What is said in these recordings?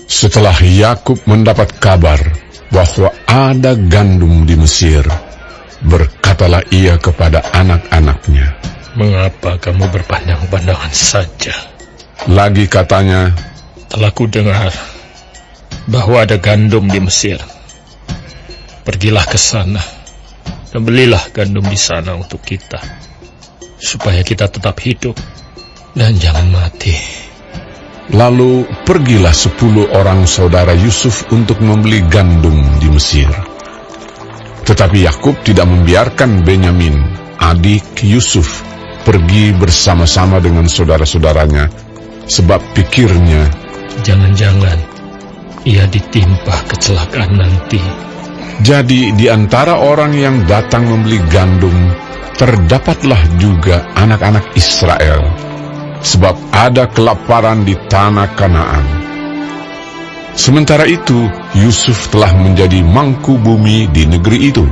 Setelah Yakub mendapat kabar bahwa ada gandum di Mesir, berkatalah ia kepada anak-anaknya, "Mengapa kamu berpandang-pandangan saja?" Lagi katanya, "Telah kudengar bahwa ada gandum di Mesir. Pergilah ke sana dan belilah gandum di sana untuk kita, supaya kita tetap hidup dan jangan mati." Lalu pergilah 10 orang saudara Yusuf untuk membeli gandum di Mesir. Tetapi Yakub tidak membiarkan Benyamin, adik Yusuf, pergi bersama-sama dengan saudara-saudaranya, sebab pikirnya, jangan-jangan ia ditimpa kecelakaan nanti. Jadi di antara orang yang datang membeli gandum, terdapatlah juga anak-anak Israel, sebab ada kelaparan di tanah Kanaan. Sementara itu, Yusuf telah menjadi mangku bumi di negeri itu.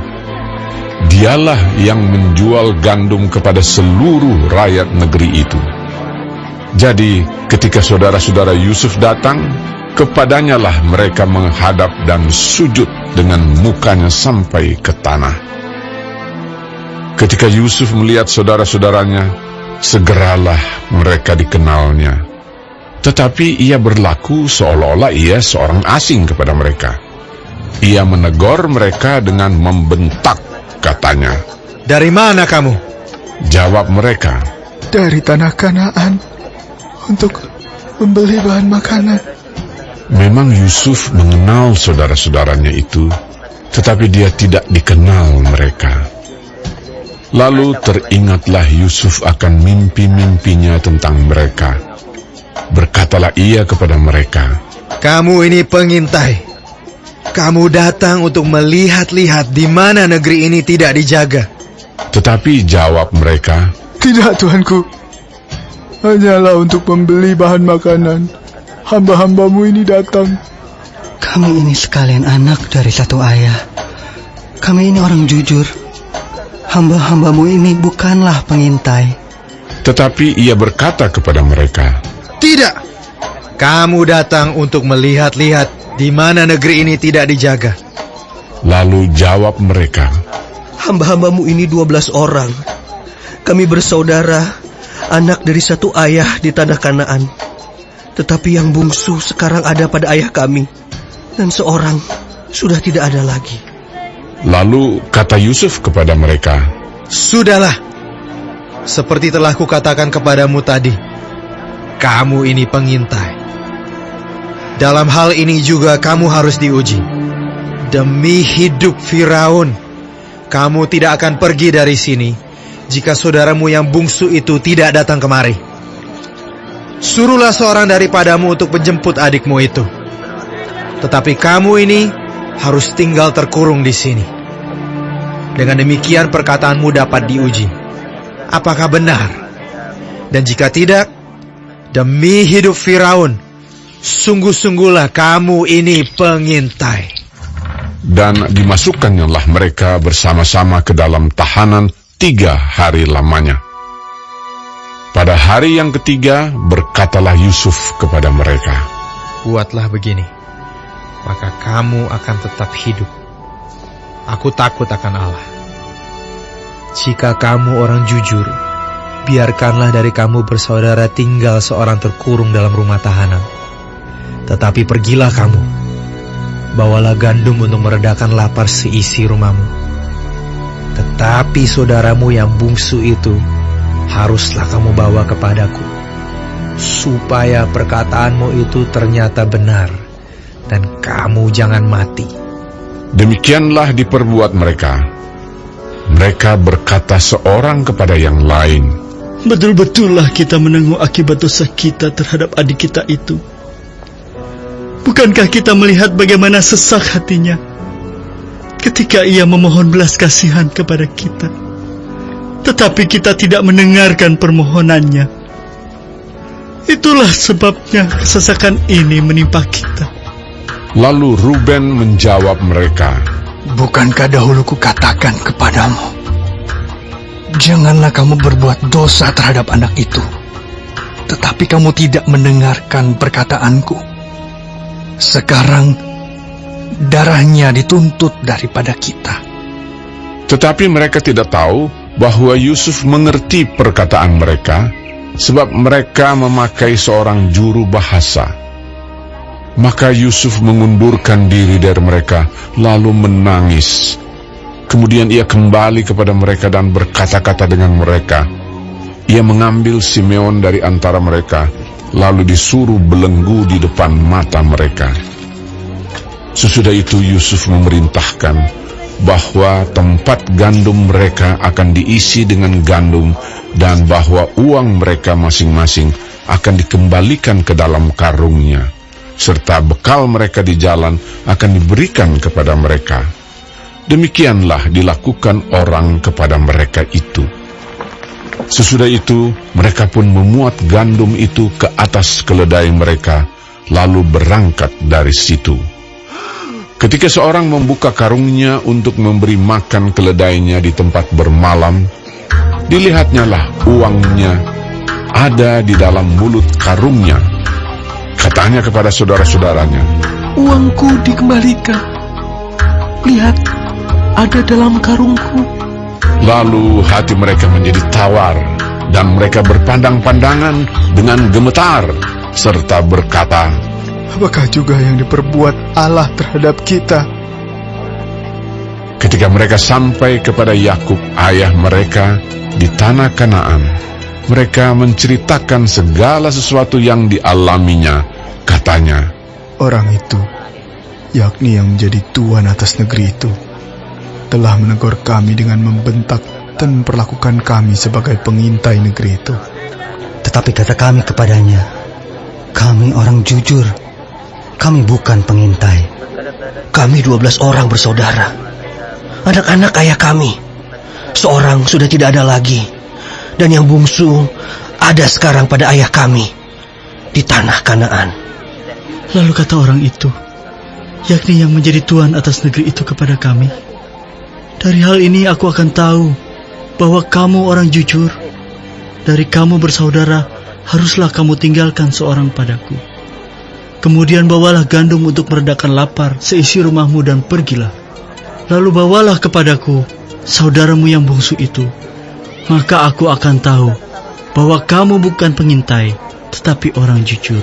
Dialah yang menjual gandum kepada seluruh rakyat negeri itu. Jadi, ketika saudara-saudara Yusuf datang, kepadanya lah mereka menghadap dan sujud dengan mukanya sampai ke tanah. Ketika Yusuf melihat saudara-saudaranya, segeralah mereka dikenalnya. Tetapi ia berlaku seolah-olah ia seorang asing kepada mereka. Ia menegur mereka dengan membentak, katanya, "Dari mana kamu?" Jawab mereka, "Dari tanah Kanaan, untuk membeli bahan makanan." Memang Yusuf mengenal saudara-saudaranya itu, tetapi dia tidak dikenal mereka. Lalu teringatlah Yusuf akan mimpi-mimpinya tentang mereka. Berkatalah ia kepada mereka, "Kamu ini pengintai. Kamu datang untuk melihat-lihat di mana negeri ini tidak dijaga." Tetapi jawab mereka, "Tidak, Tuanku. Hanyalah untuk membeli bahan makanan. Hamba-hambamu ini datang." "Kami ini sekalian anak dari satu ayah. Kami ini orang jujur. Hamba-hambamu ini bukanlah pengintai." Tetapi ia berkata kepada mereka, "Tidak. Kamu datang untuk melihat-lihat di mana negeri ini tidak dijaga." Lalu jawab mereka, "Hamba-hambamu ini 12 orang. Kami bersaudara, anak dari satu ayah di tanah Kanaan. Tetapi yang bungsu sekarang ada pada ayah kami, dan seorang sudah tidak ada lagi." Lalu kata Yusuf kepada mereka, "Sudahlah, seperti telah kukatakan kepadamu tadi, kamu ini pengintai. Dalam hal ini juga kamu harus diuji. Demi hidup Firaun, kamu tidak akan pergi dari sini jika saudaramu yang bungsu itu tidak datang kemari. Suruhlah seorang daripadamu untuk menjemput adikmu itu. Tetapi kamu ini harus tinggal terkurung di sini. Dengan demikian perkataanmu dapat diuji. Apakah benar? Dan jika tidak, demi hidup Firaun, sungguh-sungguhlah kamu ini pengintai." Dan dimasukkannya mereka bersama-sama ke dalam tahanan 3 hari lamanya. Pada hari yang ketiga berkatalah Yusuf kepada mereka, "Buatlah begini, maka kamu akan tetap hidup. Aku takut akan Allah. Jika kamu orang jujur, biarkanlah dari kamu bersaudara tinggal seorang terkurung dalam rumah tahanan. Tetapi pergilah kamu, bawalah gandum untuk meredakan lapar seisi rumahmu. Tetapi saudaramu yang bungsu itu haruslah kamu bawa kepadaku, supaya perkataanmu itu ternyata benar, dan kamu jangan mati." Demikianlah diperbuat mereka. Mereka berkata seorang kepada yang lain, "Betul-betullah kita menanggung akibat dosa kita terhadap adik kita itu. Bukankah kita melihat bagaimana sesak hatinya ketika ia memohon belas kasihan kepada kita? Tetapi kita tidak mendengarkan permohonannya. Itulah sebabnya kesesakan ini menimpa kita." Lalu Ruben menjawab mereka, "Bukankah dahulu kukatakan kepadamu, janganlah kamu berbuat dosa terhadap anak itu? Tetapi kamu tidak mendengarkan perkataanku. Sekarang darahnya dituntut daripada kita. Tetapi mereka tidak tahu bahwa Yusuf mengerti perkataan mereka, sebab mereka memakai seorang juru bahasa. Maka Yusuf mengundurkan diri dari mereka, lalu menangis. Kemudian ia kembali kepada mereka dan berkata-kata dengan mereka. Ia mengambil Simeon dari antara mereka, lalu disuruh belenggu di depan mata mereka. Sesudah itu Yusuf memerintahkan bahwa tempat gandum mereka akan diisi dengan gandum, dan bahwa uang mereka masing-masing akan dikembalikan ke dalam karungnya, serta bekal mereka di jalan akan diberikan kepada mereka. Demikianlah dilakukan orang kepada mereka itu. Sesudah itu mereka pun memuat gandum itu ke atas keledai mereka, lalu berangkat dari situ. Ketika seorang membuka karungnya untuk memberi makan keledainya di tempat bermalam, dilihatnyalah uangnya ada di dalam mulut karungnya. Katanya kepada saudara-saudaranya, Uangku dikembalikan. Lihat, ada dalam karungku. Lalu hati mereka menjadi tawar, dan mereka berpandang-pandangan dengan gemetar, serta berkata, Apakah juga yang diperbuat Allah terhadap kita? ketika mereka sampai kepada Yakub ayah mereka di tanah Kanaan, mereka menceritakan segala sesuatu yang dialaminya. Katanya, Orang itu, yakni yang menjadi tuan atas negeri itu, telah menegur kami dengan membentak dan memperlakukan kami sebagai pengintai negeri itu. Tetapi kata kami kepadanya, kami orang jujur, kami bukan pengintai. Kami 12 orang bersaudara. Anak-anak ayah kami, seorang sudah tidak ada lagi, dan yang bungsu ada sekarang pada ayah kami di tanah Kanaan. Lalu kata orang itu, yakni yang menjadi tuan atas negeri itu kepada kami, dari hal ini aku akan tahu bahwa kamu orang jujur. Dari kamu bersaudara, haruslah kamu tinggalkan seorang padaku. Kemudian bawalah gandum untuk meredakan lapar seisi rumahmu dan pergilah. Lalu bawalah kepadaku saudaramu yang bungsu itu. Maka aku akan tahu bahwa kamu bukan pengintai, tetapi orang jujur.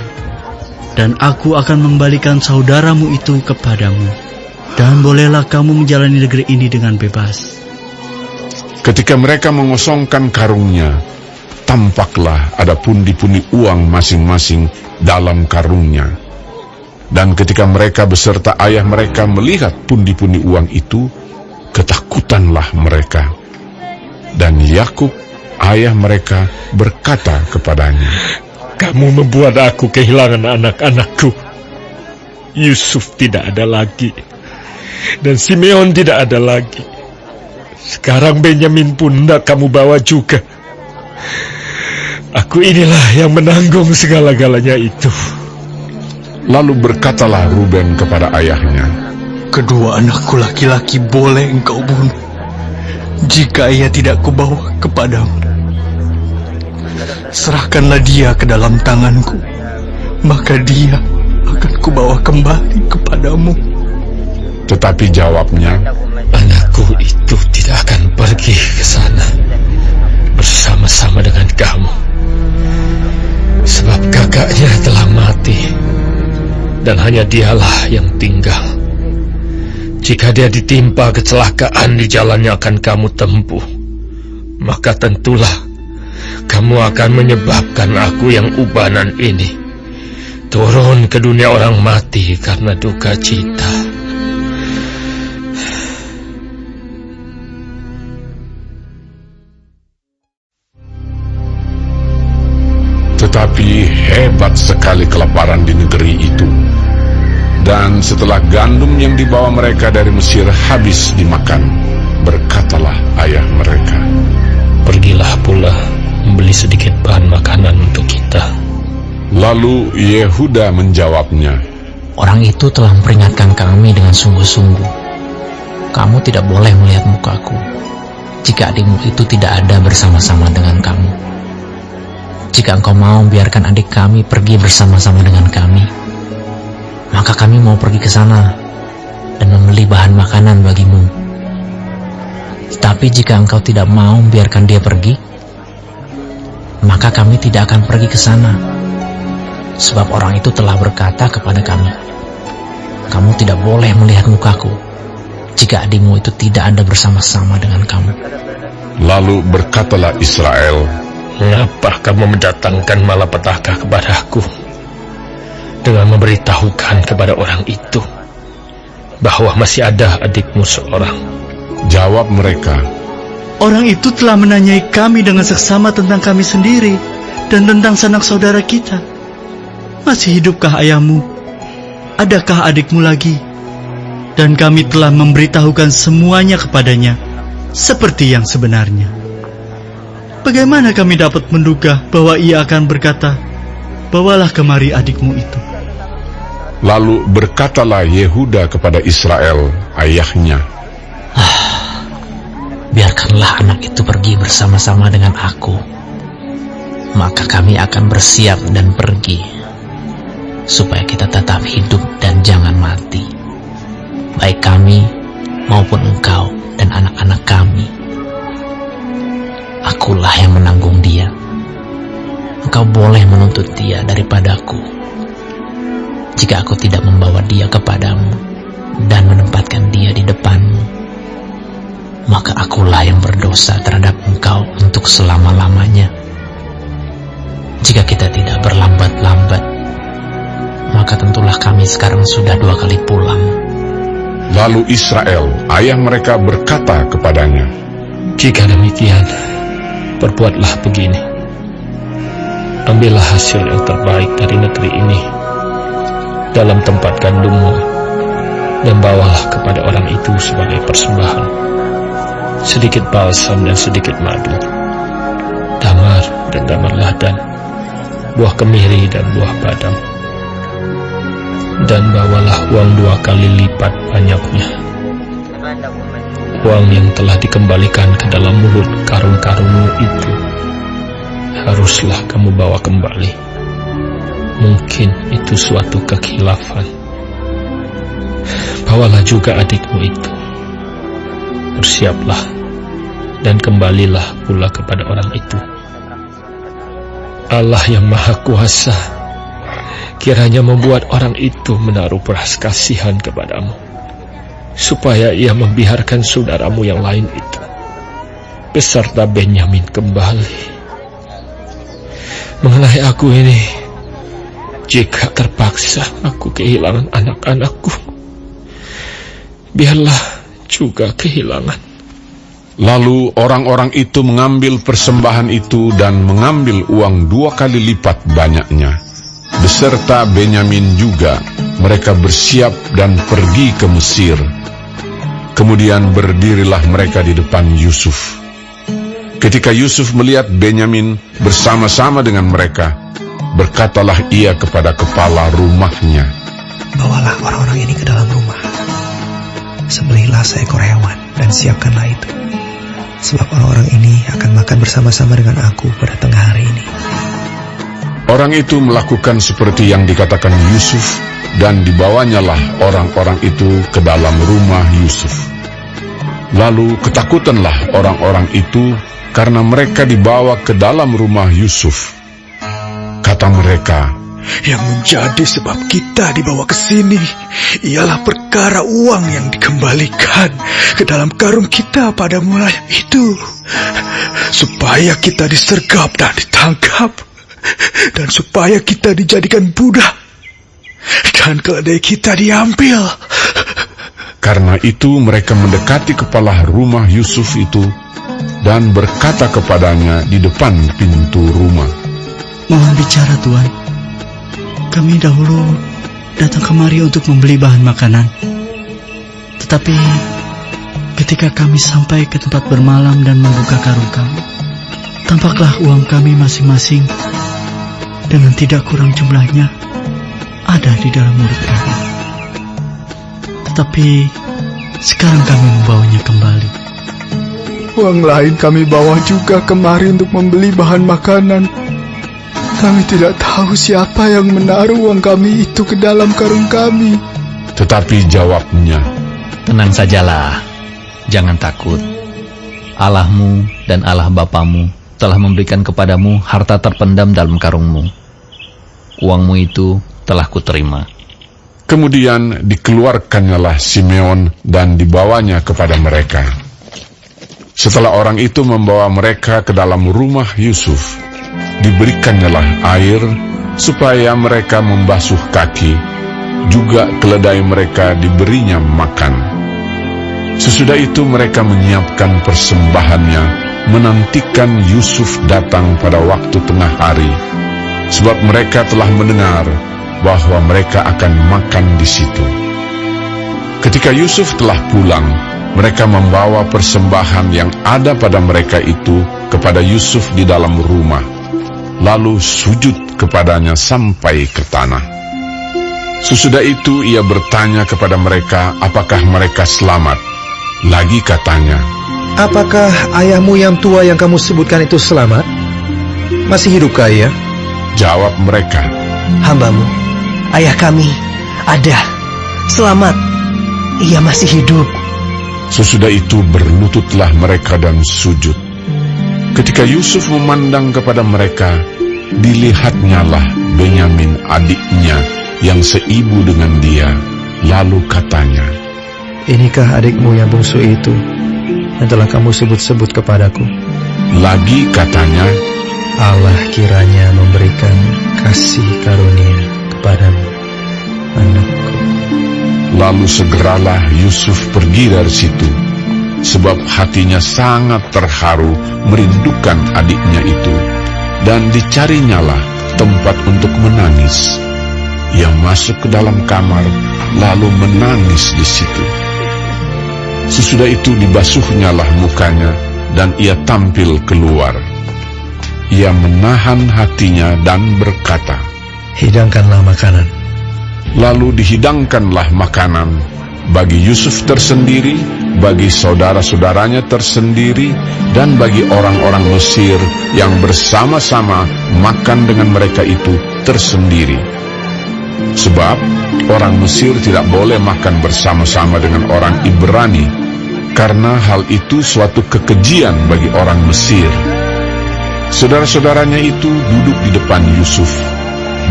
Dan aku akan mengembalikan saudaramu itu kepadamu. Dan bolehlah kamu menjalani negeri ini dengan bebas. ketika mereka mengosongkan karungnya, tampaklah ada pundi-pundi uang masing-masing dalam karungnya. Dan ketika mereka beserta ayah mereka melihat pundi-pundi uang itu, ketakutanlah mereka. Dan Yakub, ayah mereka, berkata kepadanya, Kamu membuat aku kehilangan anak-anakku. Yusuf tidak ada lagi, dan Simeon tidak ada lagi. Sekarang Benyamin pun hendak kamu bawa juga. Aku inilah yang menanggung segala-galanya itu. Lalu berkatalah Ruben kepada ayahnya, Kedua anakku laki-laki boleh engkau bunuh, jika ia tidak kubawa kepadamu. Serahkanlah dia ke dalam tanganku, maka dia akan kubawa kembali kepadamu. tetapi jawabnya, Anakku itu tidak akan pergi ke sana bersama-sama dengan kamu, sebab kakaknya telah mati, dan hanya dialah yang tinggal. Jika dia ditimpa kecelakaan di jalan yang akan kamu tempuh, maka tentulah kamu akan menyebabkan aku yang ubanan ini turun ke dunia orang mati karena duka cita. tetapi hebat sekali kelaparan di negeri itu. Dan setelah gandum yang dibawa mereka dari Mesir habis dimakan, berkatalah ayah mereka, Pergilah pula membeli sedikit bahan makanan untuk kita. Lalu Yehuda menjawabnya, Orang itu telah memperingatkan kami dengan sungguh-sungguh. Kamu tidak boleh melihat mukaku jika adikmu itu tidak ada bersama-sama dengan kamu. Jika engkau mau biarkan adik kami pergi bersama-sama dengan kami, maka maka kami mau pergi ke sana dan membeli bahan makanan bagimu. Tetapi jika engkau tidak mau membiarkan dia pergi, maka kami tidak akan pergi ke sana. Sebab orang itu telah berkata kepada kami, kamu tidak boleh melihat mukaku jika adikmu itu tidak ada bersama-sama dengan kamu. Lalu berkatalah Israel, Mengapa kamu mendatangkan malapetaka kepadaku dengan memberitahukan kepada orang itu bahwa masih ada adikmu seorang? Jawab mereka, Orang itu telah menanyai kami dengan seksama tentang kami sendiri dan tentang sanak saudara kita. Masih hidupkah ayahmu? Adakah adikmu lagi? Dan kami telah memberitahukan semuanya kepadanya, seperti yang sebenarnya. Bagaimana kami dapat menduga bahwa ia akan berkata, bawalah kemari adikmu itu? lalu berkatalah Yehuda kepada Israel, ayahnya, Biarkanlah anak itu pergi bersama-sama dengan aku, maka kami akan bersiap dan pergi, supaya kita tetap hidup dan jangan mati, baik kami maupun engkau dan anak-anak kami. Akulah yang menanggung dia. Engkau boleh menuntut dia daripadaku, jika aku tidak membawa dia kepadamu dan menempatkan dia di depanmu, maka akulah yang berdosa terhadap engkau untuk selama-lamanya. Jika kita tidak berlambat-lambat, maka tentulah kami sekarang sudah 2 kali pulang. Lalu Israel, ayah mereka, berkata kepadanya, Jika demikian, perbuatlah begini. Ambillah hasil yang terbaik dari negeri ini dalam tempat gandummu, dan bawalah kepada orang itu sebagai persembahan sedikit balsam dan sedikit madu, tamar dan tamar ladan, buah kemiri dan buah badam. Dan bawalah uang 2 kali lipat banyaknya, uang yang telah dikembalikan ke dalam mulut karung-karungmu itu haruslah kamu bawa kembali. Mungkin itu suatu kekhilafan. Bawalah juga adikmu itu. Bersiaplah dan kembalilah pula kepada orang itu. Allah yang Maha Kuasa kiranya membuat orang itu menaruh belas kasihan kepadamu, supaya ia membiarkan saudaramu yang lain itu beserta Benyamin kembali. Mengenai aku ini, jika terpaksa aku kehilangan anak-anakku, biarlah juga kehilangan. Lalu orang-orang itu mengambil persembahan itu dan mengambil uang 2 kali lipat banyaknya. Beserta Benyamin juga, mereka bersiap dan pergi ke Mesir. Kemudian berdirilah mereka di depan Yusuf. Ketika Yusuf melihat Benyamin bersama-sama dengan mereka, berkatalah ia kepada kepala rumahnya, Bawalah orang-orang ini ke dalam rumah. Sembelihlah seekor hewan dan siapkanlah itu, sebab orang-orang ini akan makan bersama-sama dengan aku pada tengah hari ini. Orang itu melakukan seperti yang dikatakan Yusuf, dan dibawanyalah orang-orang itu ke dalam rumah Yusuf. Lalu ketakutanlah orang-orang itu karena mereka dibawa ke dalam rumah Yusuf. Kata mereka, Yang menjadi sebab kita dibawa ke sini ialah perkara uang yang dikembalikan ke dalam karung kita pada mulanya itu, supaya kita disergap dan ditangkap, dan supaya kita dijadikan budak, dan keledai kita diambil. karena itu mereka mendekati kepala rumah Yusuf itu dan berkata kepadanya di depan pintu rumah, Mohon bicara, Tuan. Kami dahulu datang kemari untuk membeli bahan makanan. Tetapi ketika kami sampai ke tempat bermalam dan membuka karung kami, tampaklah uang kami masing-masing dengan tidak kurang jumlahnya ada di dalam mulut kami. Tetapi sekarang kami membawanya kembali. Uang lain kami bawa juga kemari untuk membeli bahan makanan. Kami tidak tahu siapa yang menaruh uang kami itu ke dalam karung kami. Tetapi jawabnya, Tenang sajalah, jangan takut. Allahmu dan Allah Bapamu telah memberikan kepadamu harta terpendam dalam karungmu. Uangmu itu telah kuterima. kemudian dikeluarkannyalah Simeon dan dibawanya kepada mereka. Setelah orang itu membawa mereka ke dalam rumah Yusuf, diberikannya air supaya mereka membasuh kaki, juga keledai mereka diberinya makan. Sesudah itu mereka menyiapkan persembahannya, menantikan Yusuf datang pada waktu tengah hari, sebab mereka telah mendengar bahwa mereka akan makan di situ. Ketika Yusuf telah pulang, mereka membawa persembahan yang ada pada mereka itu kepada Yusuf di dalam rumah, lalu sujud kepadanya sampai ke tanah. Sesudah itu ia bertanya kepada mereka apakah mereka selamat. Lagi katanya, Apakah ayahmu yang tua yang kamu sebutkan itu selamat? Masih hidupkah ia? jawab mereka, Hambamu, ayah kami, ada, selamat, ia masih hidup. Sesudah itu berlututlah mereka dan sujud. Ketika Yusuf memandang kepada mereka, dilihatnyalah Benyamin adiknya yang seibu dengan dia. Lalu katanya, Inikah adikmu yang bungsu itu yang telah kamu sebut-sebut kepadaku? lagi katanya, Allah kiranya memberikan kasih karunia kepadamu, anakku. lalu segeralah Yusuf pergi dari situ, sebab hatinya sangat terharu merindukan adiknya itu, dan dicarinyalah tempat untuk menangis. Ia masuk ke dalam kamar, lalu menangis di situ. Sesudah itu dibasuhnyalah mukanya, dan ia tampil keluar. Ia menahan hatinya dan berkata, Hidangkanlah makanan. lalu dihidangkanlah makanan bagi Yusuf tersendiri, bagi saudara-saudaranya tersendiri, dan bagi orang-orang Mesir yang bersama-sama makan dengan mereka itu tersendiri. Sebab orang Mesir tidak boleh makan bersama-sama dengan orang Ibrani, karena hal itu suatu kekejian bagi orang Mesir. Saudara-saudaranya itu duduk di depan Yusuf,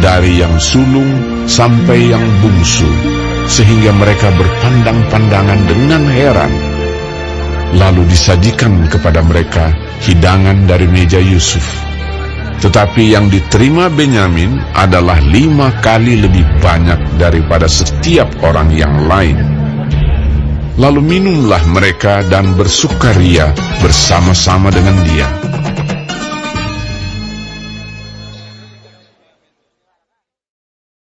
dari yang sulung sampai yang bungsu, sehingga mereka berpandang-pandangan dengan heran. Lalu disajikan kepada mereka hidangan dari meja Yusuf. Tetapi yang diterima Benyamin adalah 5 kali lebih banyak daripada setiap orang yang lain. Lalu minumlah mereka dan bersukaria bersama-sama dengan dia.